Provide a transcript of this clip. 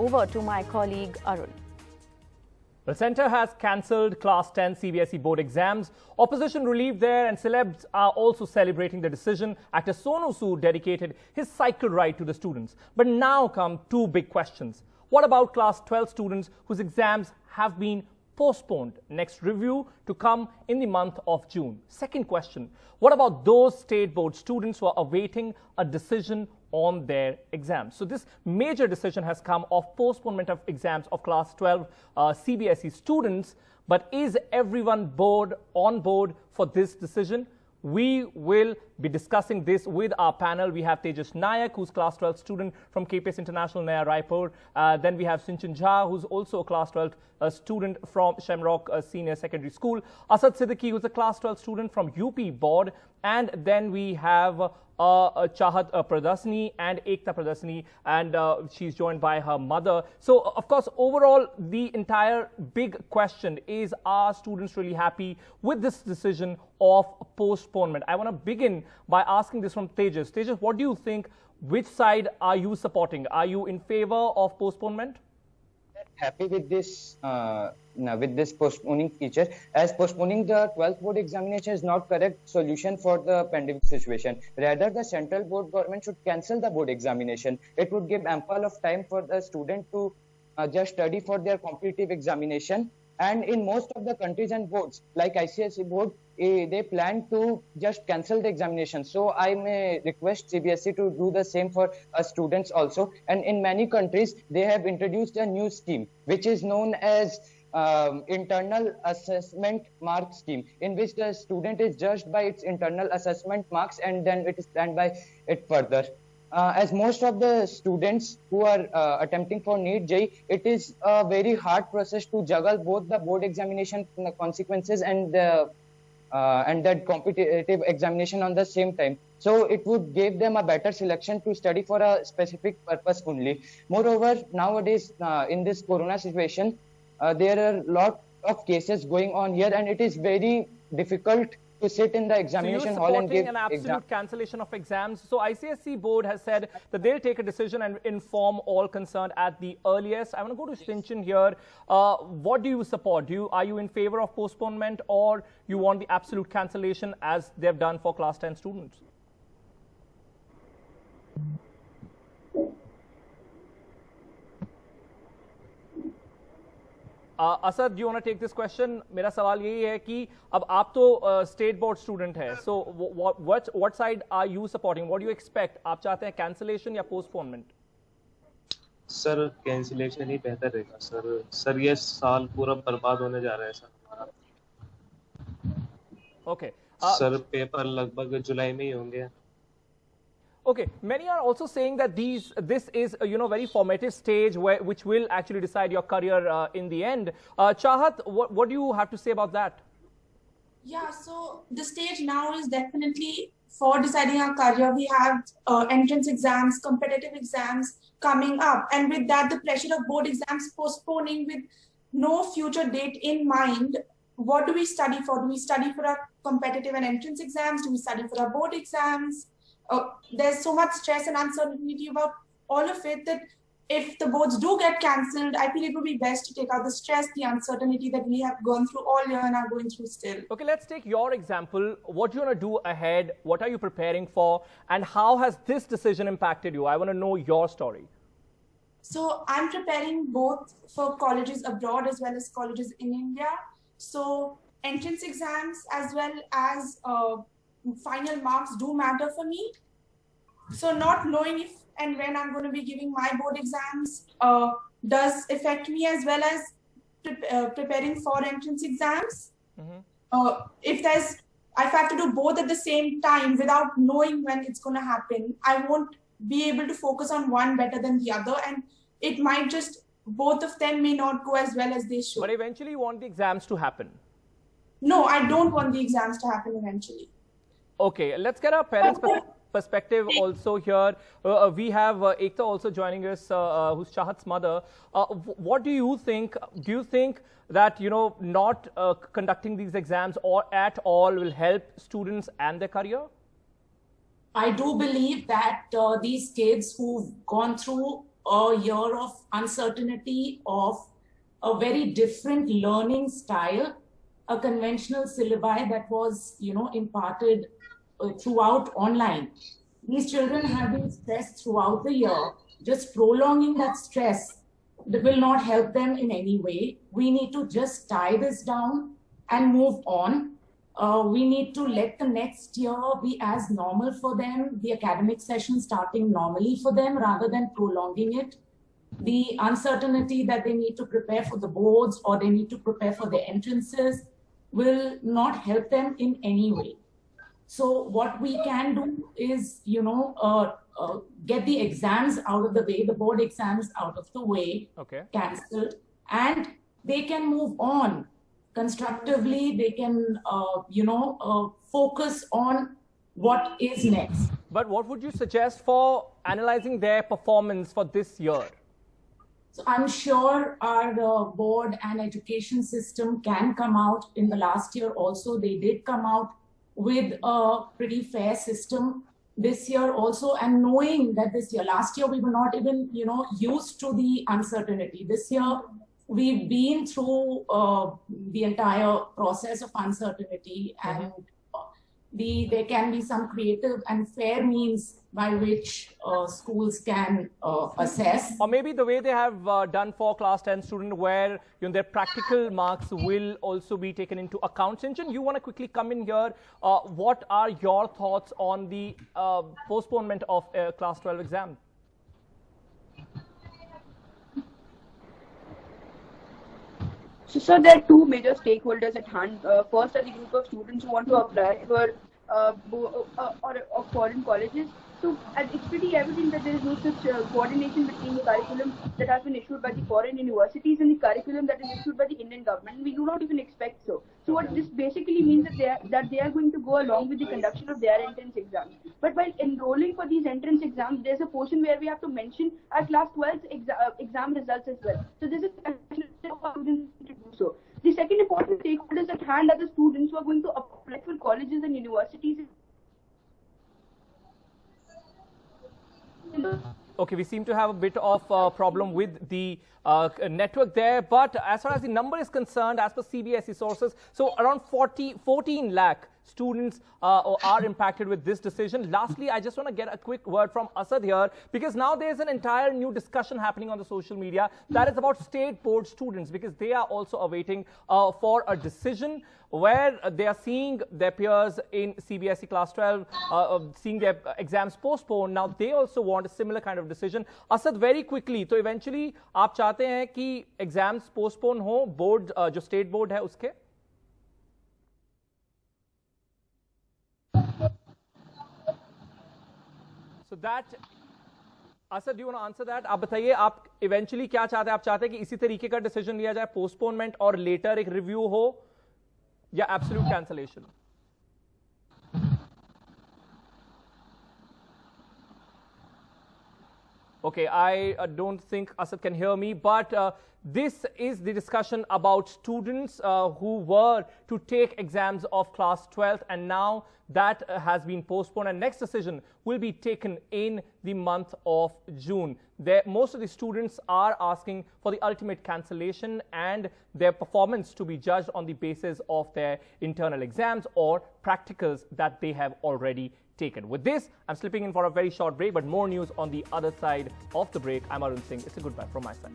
over to my colleague Arun. The centre has cancelled Class 10 CBSE Board Exams. Opposition relieved there, and celebs are also celebrating the decision. Actor Sonu Sood dedicated his cycle ride to the students. But now come two big questions. What about Class 12 students whose exams have been postponed? Next review to come in the month of June. Second question, what about those state board students who are awaiting a decision on their exams? So this major decision has come of postponement of exams of Class 12 CBSE students. But is everyone on board for this decision? We will be discussing this with our panel. We have Tejas Nayak, who's Class 12 student from KPS International, Naya Raipur. Then we have Sinchan Jha, who's also a Class 12 student from Shamrock Senior Secondary School. Asad Siddiqui, who's a Class 12 student from UP Board. And then we have Chahat Pradasni and Ekta Pradasni, and she's joined by her mother. So, of course, overall, the entire big question is, are students really happy with this decision of postponement? I want to begin by asking this from Tejas. Tejas, what do you think? Which side are you supporting? Are you in favor of postponement? Happy with this postponing feature, as postponing the 12th board examination is not correct solution for the pandemic situation. Rather, the central board government should cancel the board examination. It would give ample of time for the student to just study for their competitive examination. And in most of the countries and boards like ICSE board, they plan to just cancel the examination. So I may request CBSE to do the same for students also. And in many countries, they have introduced a new scheme, which is known as internal assessment mark scheme, in which the student is judged by its internal assessment marks and then it is planned by it further. As most of the students who are attempting for NEET JEE, it is a very hard process to juggle both the board examination consequences and that competitive examination on the same time. So it would give them a better selection to study for a specific purpose only. Moreover, nowadays in this corona situation, there are a lot of cases going on here, and it is very difficult to sit in the examination hall and give an absolute cancellation of exams. So ICSE board has said that they'll take a decision and inform all concerned at the earliest. I want to go to Sinchan here. What do you support? Are you in favor of postponement, or you want the absolute cancellation as they've done for Class 10 students? Asad, do you want to take this question? मेरा सवाल यही है कि अब आप तो state board student है, so what side are you supporting? What do you expect? आप चाहते हैं cancellation या postponement? सर cancellation ही बेहतर रहेगा सर ये साल पूरा बर्बाद होने जा रहा है सर हमारा. Okay. सर पेपर लगभग जुलाई में ही होंगे. Okay, many are also saying that this is very formative stage which will actually decide your career in the end. Chahat, what do you have to say about that? Yeah, so the stage now is definitely for deciding our career. We have entrance exams, competitive exams coming up, and with that, the pressure of board exams postponing with no future date in mind. What do we study for? Do we study for our competitive and entrance exams? Do we study for our board exams? There's so much stress and uncertainty about all of it that if the boards do get cancelled, I feel it would be best to take out the stress, the uncertainty that we have gone through all year and are going through still. Okay, let's take your example. What do you want to do ahead? What are you preparing for? And how has this decision impacted you? I want to know your story. So I'm preparing both for colleges abroad as well as colleges in India. So entrance exams as well as final marks do matter for me. So not knowing if and when I'm going to be giving my board exams does affect me, as well as preparing for entrance exams. If I have to do both at the same time without knowing when it's going to happen, I won't be able to focus on one better than the other, and it might just, both of them may not go as well as they should. But eventually you want the exams to happen? No, I don't want the exams to happen eventually. Okay, let's get our parents' perspective also here. We have Ekta also joining us, who's Chahat's mother. What do you think? Do you think that, not conducting these exams or at all will help students and their career? I do believe that these kids who've gone through a year of uncertainty, of a very different learning style, a conventional syllabi that was, imparted throughout online. These children have been stressed throughout the year. Just prolonging that stress will not help them in any way. We need to just tie this down and move on. We need to let the next year be as normal for them, the academic session starting normally for them rather than prolonging it. The uncertainty that they need to prepare for the boards or they need to prepare for the entrances will not help them in any way. So what we can do is, get the exams out of the way, the board exams out of the way, cancelled, and they can move on constructively. They can, focus on what is next. But what would you suggest for analyzing their performance for this year? So I'm sure our board and education system can come out. In the last year also, they did come out with a pretty fair system this year also, and knowing that this year, last year we were not even, used to the uncertainty. This year, we've been through the entire process of uncertainty, and there can be some creative and fair means by which schools can assess. Or maybe the way they have done for class 10 students, where their practical marks will also be taken into account. Sinchan, you want to quickly come in here. What are your thoughts on the postponement of class 12 exam? So, sir, there are two major stakeholders at hand. First are the group of students who want to apply for foreign colleges. So it's pretty evident that there is no such coordination between the curriculum that has been issued by the foreign universities and the curriculum that is issued by the Indian government. We do not even expect so. So what this basically means that they are going to go along with the conduction of their entrance exams. But while enrolling for these entrance exams, there's a portion where we have to mention our class 12 exam results as well. So this is students to do so. The second important stakeholders at hand are the students who are going to apply for colleges and universities. Okay, we seem to have a bit of a problem with the network there, but as far as the number is concerned, as per CBSE sources, so around 14 lakh students are impacted with this decision. Lastly, I just want to get a quick word from Asad here, because now there's an entire new discussion happening on the social media that is about state board students, because they are also awaiting for a decision where they are seeing their peers in CBSE class 12 seeing their exams postponed. Now they also want a similar kind of decision. Asad, very quickly, so eventually आप चाहते हैं कि exams postpone हो, board जो state board है उसके? So that, Asad, do you want to answer that? आप बताइए, आप eventually क्या चाहते हैं? आप चाहते हैं कि इसी तरीके का decision लिया जाए, postponement और later एक review हो, या absolute cancellation? Okay, I don't think Asad can hear me, but this is the discussion about students who were to take exams of class 12th, and now that has been postponed, and next decision will be taken in the month of June. Most of the students are asking for the ultimate cancellation and their performance to be judged on the basis of their internal exams or practicals that they have already taken. With this, I'm slipping in for a very short break, but more news on the other side of the break. I'm Arun Singh. It's a goodbye from my side.